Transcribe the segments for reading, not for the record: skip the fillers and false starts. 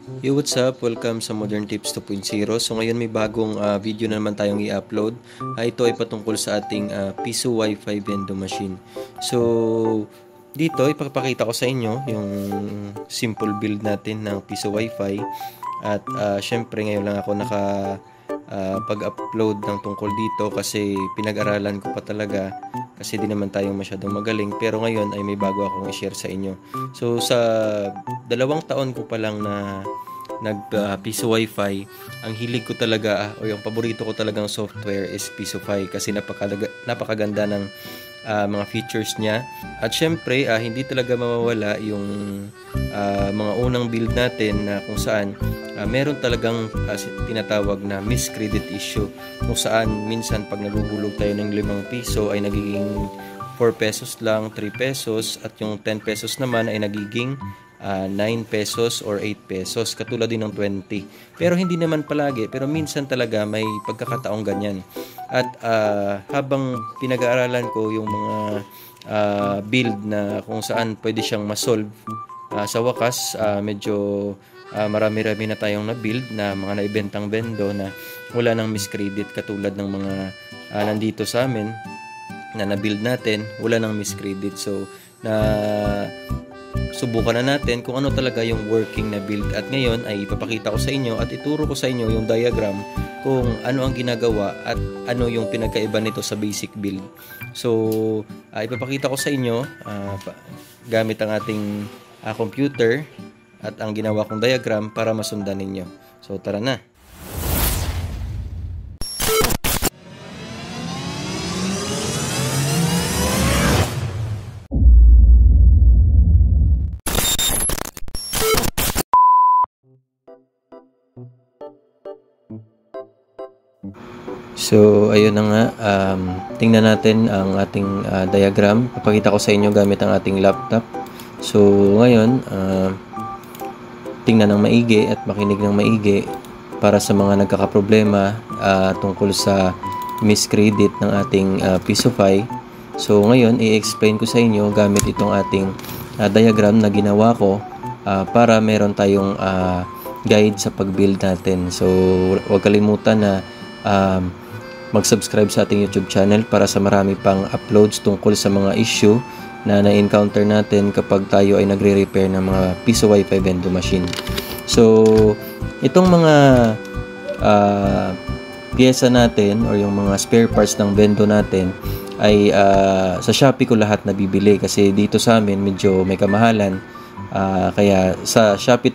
Yo, what's up? Welcome sa Modern Tips 2.0. So ngayon may bagong video na naman tayong i-upload. Ito ay patungkol sa ating Piso Wi-Fi vending machine. So dito ipapakita ko sa inyo yung simple build natin ng Piso Wi-Fi. At syempre ngayon lang ako pag-upload ng tungkol dito kasi pinag-aralan ko pa talaga kasi di naman tayo masyadong magaling, pero ngayon ay may bago akong i-share sa inyo. So sa 2 taon ko pa lang na Piso Wi-Fi, ang hilig ko talaga o yung paborito ko talagang software is Pisofy kasi napakaganda ng mga features niya. At syempre, hindi talaga mawawala yung mga unang build natin na kung saan meron talagang tinatawag na miscredit issue, kung saan minsan pag naguhulog tayo ng 5 piso ay nagiging 4 pesos lang, 3 pesos, at yung 10 pesos naman ay nagiging 9 pesos or 8 pesos, katulad din ng 20. Pero hindi naman palagi, pero minsan talaga may pagkakataong ganyan. At habang pinag-aaralan ko yung mga build na kung saan pwede siyang masolve, sa wakas medyo marami-rami na tayong na-build na mga naibentang bendo na wala nang miscredit, katulad ng mga nandito sa amin na na-build natin, wala nang miscredit. So subukan na natin kung ano talaga yung working na build, at ngayon ay ipapakita ko sa inyo at ituro ko sa inyo yung diagram kung ano ang ginagawa at ano yung pinagkaiba nito sa basic build. So ipapakita ko sa inyo gamit ang ating computer at ang ginawa kong diagram para masundan ninyo. So tara na. So, ayun na nga, tingnan natin ang ating diagram. Papakita ko sa inyo gamit ang ating laptop. So, ngayon, tingnan ng maigi at makinig ng maigi para sa mga nagkakaproblema tungkol sa miscredit ng ating Pisofy. So, ngayon, i-explain ko sa inyo gamit itong ating diagram na ginawa ko para meron tayong guide sa pag-build natin. So, huwag kalimutan na mag-subscribe sa ating YouTube channel para sa marami pang uploads tungkol sa mga issue na na-encounter natin kapag tayo ay nagre-repair ng mga Piso Wi-Fi vending machine. So, itong mga pyesa natin or yung mga spare parts ng bendo natin ay sa Shopee ko lahat nabibili kasi dito sa amin medyo may kamahalan. Kaya sa Shopee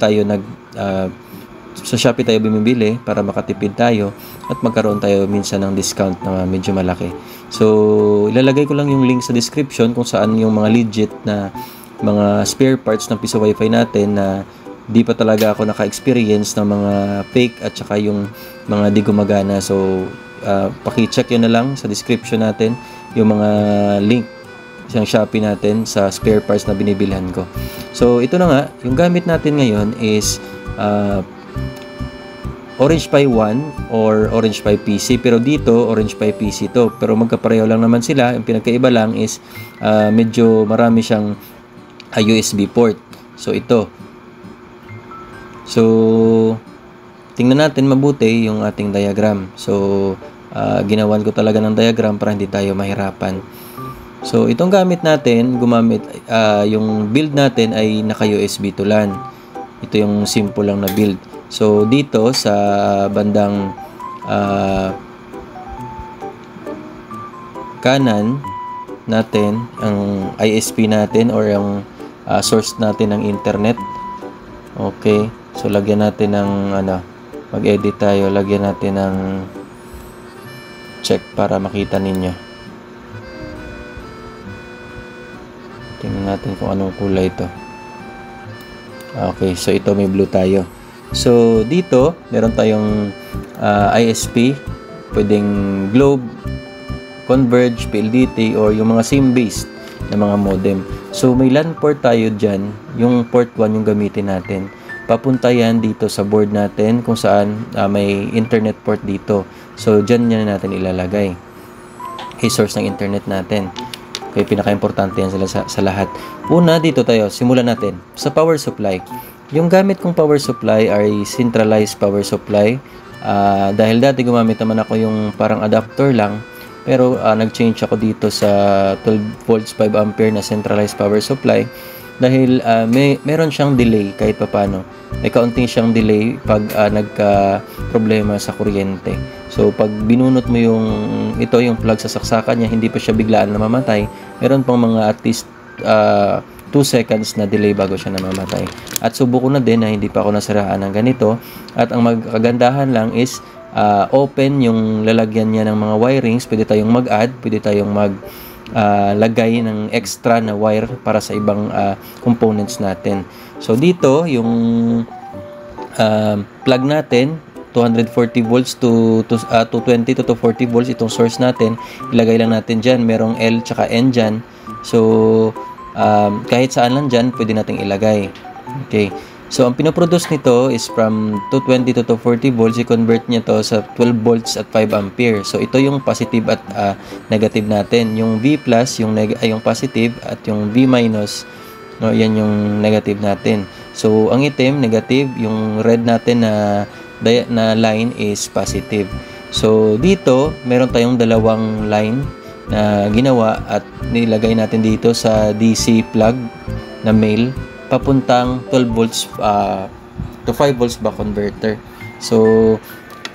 tayo bumibili para makatipid tayo at magkaroon tayo minsan ng discount na medyo malaki. So, ilalagay ko lang yung link sa description kung saan yung mga legit na mga spare parts ng Piso Wi-Fi natin na di pa talaga ako naka-experience ng mga fake at saka yung mga di gumagana. So, paki-check yun na lang sa description natin yung mga link sa Shopee natin sa spare parts na binibilhan ko. So, ito na nga, yung gamit natin ngayon is Orange Pi 1 or Orange Pi PC, pero dito Orange Pi PC to, pero magkapareho lang naman sila. Yung pinagkaiba lang is medyo marami siyang USB port. So ito, so tingnan natin mabuti yung ating diagram. So ginawan ko talaga ng diagram para hindi tayo mahirapan. So itong gamit natin, yung build natin ay naka USB to LAN. Ito yung simple lang na build. So dito sa bandang kanan natin ang ISP natin or ang source natin ng internet. Okay, so lagyan natin ng mag-edit tayo, lagyan natin ng check para makita ninyo. Tingnan natin kung anong kulay ito. Okay, so ito may blue tayo. So, dito, meron tayong ISP, pwedeng Globe, Converge, PLDT, or yung mga SIM-based na mga modem. So, may LAN port tayo dyan. Yung port 1 yung gamitin natin. Papunta yan dito sa board natin kung saan may internet port dito. So, dyan natin ilalagay. Source ng internet natin. Kaya pinaka-importante yan sa lahat. Una, dito tayo, simulan natin sa power supply. Yung gamit kong power supply ay centralized power supply. Dahil dati gumamit naman ako yung parang adapter lang, pero nag-change ako dito sa 12 volts 5 ampere na centralized power supply dahil meron siyang delay kahit papano. May kaunting siyang delay pag nagka-problema sa kuryente. So pag binunot mo yung plug sa saksakan niya, hindi pa siya biglaan namamatay. Meron pang mga at least 2 seconds na delay bago siya namamatay. At subuko na din na hindi pa ako nasiraan ng ganito. At ang magkagandahan lang is open yung lalagyan niya ng mga wirings. Pwede tayong mag-add, pwede tayong lagay ng extra na wire para sa ibang components natin. So dito yung plug natin 240 volts to 220 to 40 volts itong source natin. Ilagay lang natin dyan. Merong L tsaka N dyan. So kahit saan lang dyan pwede nating ilagay. Okay. So ang pinoproduce nito is from 220 to 240 volts. I-convert niya to sa 12 volts at 5 ampere. So ito yung positive at negative natin. Yung V plus yung positive at yung V minus, no, yan yung negative natin. So ang itim negative, yung red natin na line is positive. So dito meron tayong dalawang line na ginawa at nilagay natin dito sa DC plug na male papuntang 12 volts to 5 volts back converter. So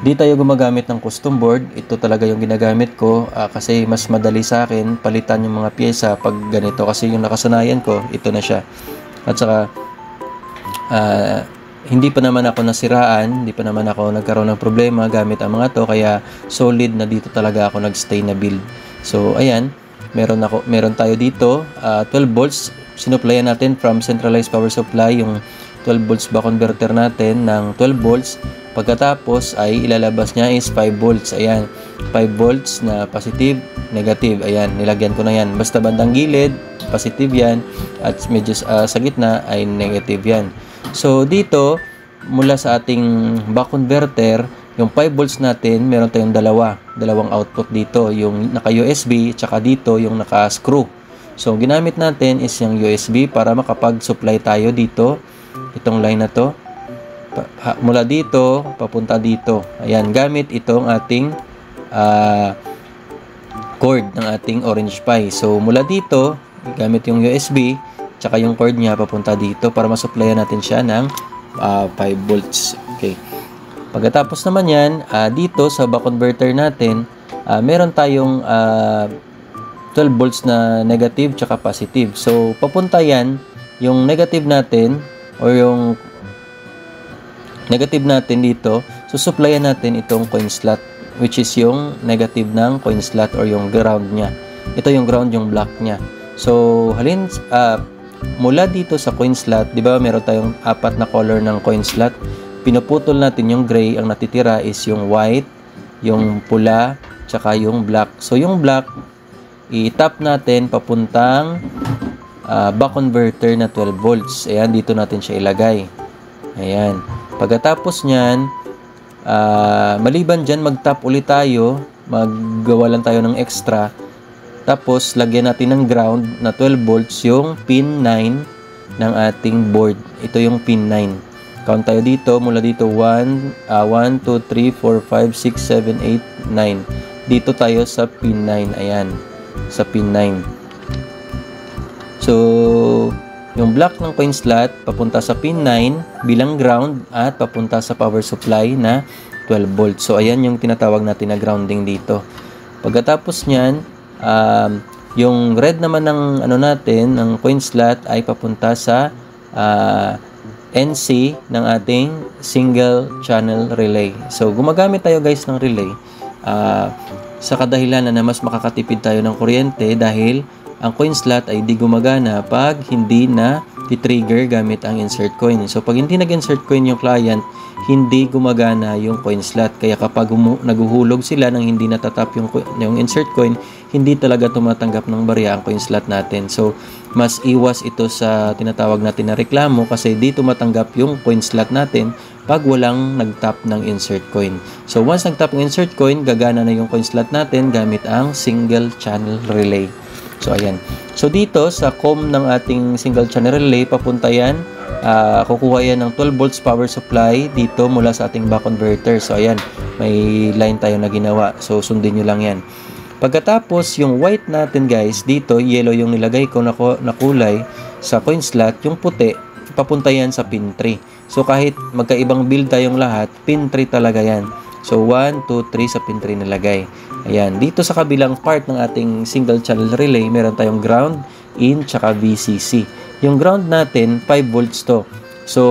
di tayo gumagamit ng custom board. Ito talaga yung ginagamit ko kasi mas madali sa akin palitan yung mga pyesa pag ganito, kasi yung nakasanayan ko ito na siya. At saka hindi pa naman ako nasiraan, hindi pa naman ako nagkaroon ng problema gamit ang mga to, kaya solid na dito talaga ako nagstay na build. So ayan, meron tayo dito 12 volts. Sinuplayan natin from centralized power supply yung 12 volts back converter natin ng 12 volts. Pagkatapos ay ilalabas niya is 5 volts. Ayan, 5 volts na positive, negative. Ayan, nilagyan ko na yan. Basta bandang gilid, positive yan. At medyo sa gitna ay negative yan. So dito, mula sa ating back converter, yung 5 volts natin, meron tayong dalawang output dito. Yung naka-USB, tsaka dito yung naka-screw. So ginamit natin is yung USB para makapag-supply tayo dito. Itong line na to. Mula dito, papunta dito. Ayan, gamit itong ating cord ng ating Orange Pi. So mula dito, gamit yung USB, tsaka yung cord niya papunta dito para masupplyan natin siya ng 5 volts. Okay. Pagkatapos naman yan, dito sa back converter natin, meron tayong 12 volts na negative tsaka positive. So papunta yan, yung negative natin or yung negative natin dito, supplyan natin itong coin slot, which is yung negative ng coin slot or yung ground niya. Ito yung ground, yung black niya. So mula dito sa coin slot, di ba meron tayong 4 na color ng coin slot. Pinuputol natin yung gray, ang natitira is yung white, yung pula, tsaka yung black. So yung black, i-tap natin papuntang back converter na 12 volts. Ayan, dito natin siya ilagay. Ayan. Pagkatapos nyan, maliban dyan, mag-tap ulit tayo. Maggawa lang tayo ng extra. Tapos, lagyan natin ng ground na 12 volts yung pin 9 ng ating board. Ito yung pin 9. Count tayo dito. Mula dito, 1, 2, 3, 4, 5, 6, 7, 8, 9. Dito tayo sa pin 9. Ayan. Sa pin 9. So, yung black ng coin slot papunta sa pin 9 bilang ground at papunta sa power supply na 12 volts. So, ayan yung tinatawag natin na grounding dito. Pagkatapos nyan, yung red naman ng natin, ng coin slot ay papunta sa NC ng ating single channel relay. So, gumagamit tayo guys ng relay sa kadahilan na mas makakatipid tayo ng kuryente dahil ang coin slot ay di gumagana pag hindi na titrigger gamit ang insert coin. So, pag hindi nag-insert coin yung client, hindi gumagana yung coin slot. Kaya kapag naguhulog sila nang hindi natatap yung insert coin, hindi talaga tumatanggap ng barya ang coin slot natin. So, mas iwas ito sa tinatawag natin na reklamo kasi di tumatanggap yung coin slot natin pag walang nag-tap ng insert coin. So, once nag-tap ng insert coin, gagana na yung coin slot natin gamit ang single channel relay. So, ayan. So, dito sa COM ng ating single channel relay, papunta yan. Kukuha yan ng 12 volts power supply dito mula sa ating back converter. So, ayan. May line tayo na ginawa. So, sundin nyo lang yan. Pagkatapos, yung white natin guys, dito, yellow yung nilagay ko na kulay sa coin slot. Yung puti, papunta yan sa pin 3. So, kahit magkaibang build tayong lahat, pin 3 talaga yan. So, 1, 2, 3 sa pin 3 nilagay. Ayan. Dito sa kabilang part ng ating single channel relay, meron tayong ground, in, tsaka VCC. Yung ground natin, 5 volts to. So,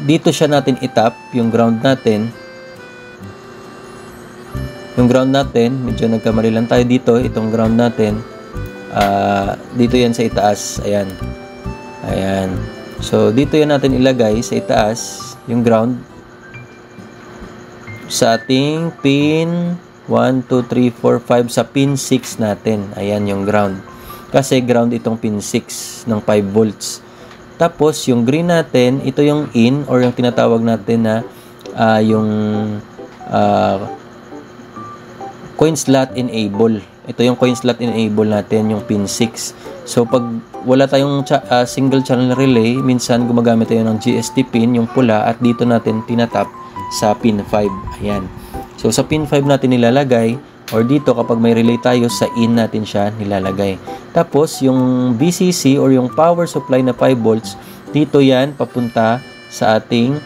dito siya natin itap, yung ground natin. Yung ground natin, medyo nagkamali lang tayo dito. Itong ground natin, dito yan sa itaas. Ayan. Ayan. So, dito yan natin ilagay sa itaas, yung ground. Sa ating pin 1, 2, 3, 4, 5 sa pin 6 natin. Ayan yung ground. Kasi ground itong pin 6 ng 5 volts. Tapos, yung green natin, ito yung in or yung tinatawag natin na yung coin slot enable. Ito yung coin slot enable natin, yung pin 6. So, pag wala tayong single channel relay, minsan gumagamit tayo ng GST pin, yung pula, at dito natin tinatap sa pin 5. Ayan. So, sa pin 5 natin nilalagay, or dito kapag may relay tayo, sa in natin siya nilalagay. Tapos, yung VCC or yung power supply na 5 volts, dito yan papunta sa ating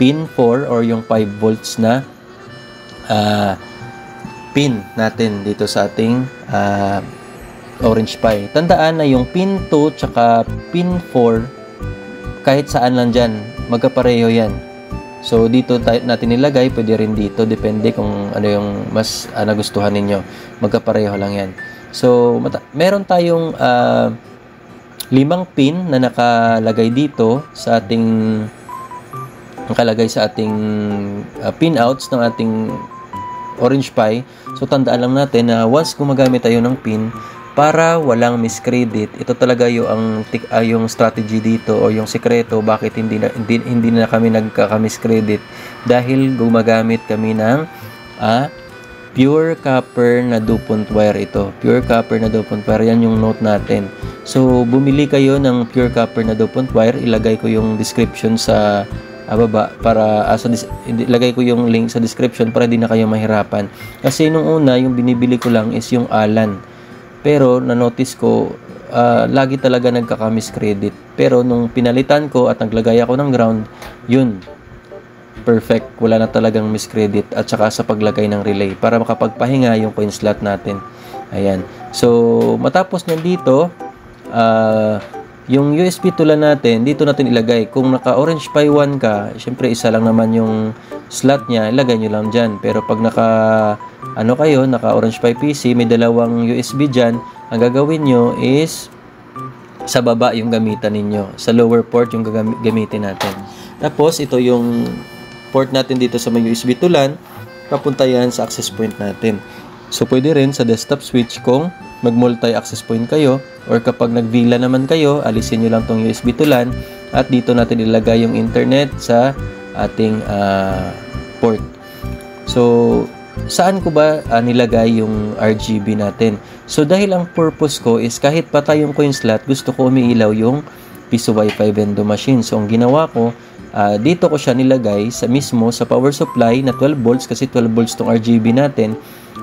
pin 4 or yung 5 volts na pin natin dito sa ating Orange Pi. Tandaan na yung pin 2 tsaka pin 4, kahit saan lang dyan, magkapareho yan. So, dito natin nilagay, pwede rin dito, depende kung ano yung mas nagustuhan ninyo. Magkapareho lang yan. So, meron tayong 5 pin na nakalagay dito sa ating pinouts ng ating Orange Pi. So, tandaan lang natin na once gumagamit tayo ng pin, para walang miscredit, ito talaga yung strategy dito o yung sekreto bakit hindi na kami nagkaka-miscredit, dahil gumagamit kami ng pure copper na DuPont wire. Ito, pure copper na DuPont wire, yan yung note natin. So, bumili kayo ng pure copper na DuPont wire. Ilagay ko yung description sa baba para ilagay ko yung link sa description para di na kayo mahirapan. Kasi nung una, yung binibili ko lang is yung Allen. Pero na-notice ko, lagi talaga nagkaka-miscredit. Pero nung pinalitan ko at naglagay ako ng ground, yun, perfect. Wala na talagang miscredit. At saka sa paglagay ng relay para makapagpahinga yung coin slot natin. Ayan. So, matapos nyan dito, yung USB tulan natin, dito natin ilagay. Kung naka-Orange Pi 1 ka, syempre isa lang naman yung slot niya, ilagay nyo lang dyan. Pero pag naka-Orange Pi PC, may dalawang USB dyan, ang gagawin nyo is sa baba yung gamitan ninyo. Sa lower port yung gamitin natin. Tapos, ito yung port natin dito sa may USB tulan, papunta yan sa access point natin. So, pwede rin sa desktop switch kung mag-multi-access point kayo, or kapag nag-VLAN naman kayo, alisin nyo lang tong USB tulan at dito natin ilagay yung internet sa ating port. So, saan ko ba nilagay yung RGB natin? So, dahil ang purpose ko is kahit patay yung coin slot, gusto ko umiilaw yung piso Wi-Fi vending machine. So, ang ginawa ko, dito ko siya nilagay sa power supply na 12 volts kasi 12 volts tong RGB natin.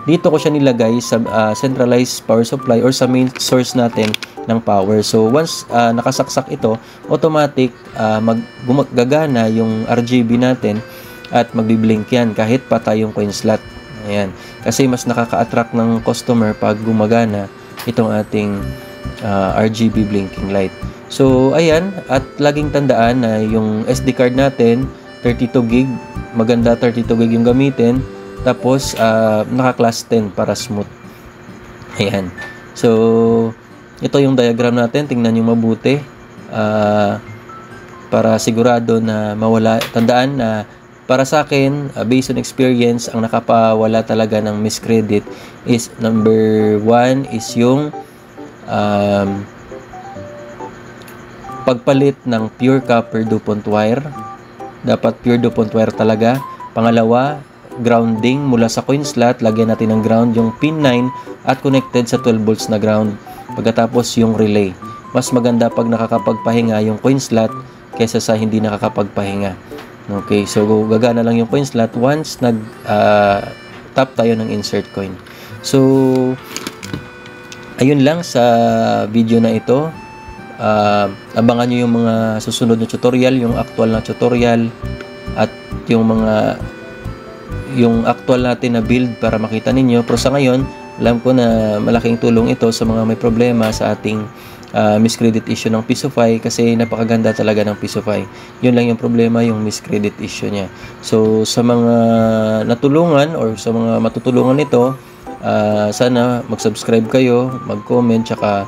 Dito ko siya nilagay sa centralized power supply or sa main source natin ng power. So, once nakasaksak ito, automatic gagana yung RGB natin at magbiblink yan kahit patay yung coin slot. Ayan. Kasi mas nakaka-attract ng customer pag gumagana itong ating RGB blinking light. So, ayan. At laging tandaan na yung SD card natin, 32 gig. Maganda 32 gig yung gamitin. Tapos, naka-class 10 para smooth. Ayan. So, ito yung diagram natin. Tingnan nyo mabuti. Para sigurado na mawala. Tandaan na para sa akin, based on experience, ang nakapawala talaga ng miscredit is number 1 is yung pagpalit ng pure copper DuPont wire. Dapat pure DuPont wire talaga. Pangalawa, grounding mula sa coin slot, lagyan natin ng ground yung pin 9 at connected sa 12 volts na ground. Pagkatapos yung relay. Mas maganda pag nakakapagpahinga yung coin slot kaysa sa hindi nakakapagpahinga. Okay, so gagana lang yung coin slot once tap tayo ng insert coin. So ayun lang sa video na ito. Abangan nyo yung mga susunod na tutorial, yung actual na tutorial at yung actual natin na build para makita ninyo. Pero sa ngayon, alam ko na malaking tulong ito sa mga may problema sa ating miscredit issue ng Pisofy kasi napakaganda talaga ng Pisofy. Yun lang yung problema, yung miscredit issue niya. So sa mga natulungan or sa mga matutulungan nito, sana mag-subscribe kayo, mag-comment, tsaka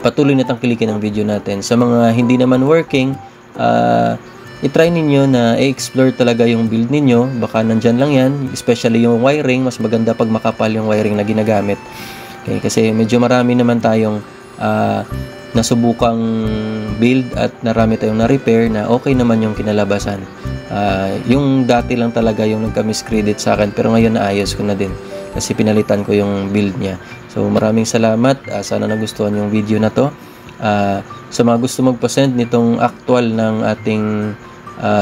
patuloy na tangkilikin ang video natin. Sa mga hindi naman working, i-try ninyo na i-explore talaga yung build ninyo. Baka nandyan lang yan, especially yung wiring. Mas maganda pag makapal yung wiring na ginagamit. Okay, kasi medyo marami naman tayong nasubukang build at narami tayong na-repair na okay naman yung kinalabasan. Yung dati lang talaga yung nagka-miscredit sa akin, pero ngayon naayos ko na din kasi pinalitan ko yung build niya. So maraming salamat. Sana nagustuhan yung video na to. Sa mga gusto magpa-send nitong actual ng ating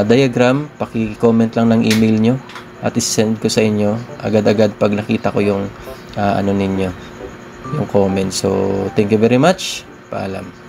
diagram, paki-comment lang ng email nyo at isend ko sa inyo agad-agad pag nakita ko yung ano ninyo, yung comment. So thank you very much. Paalam.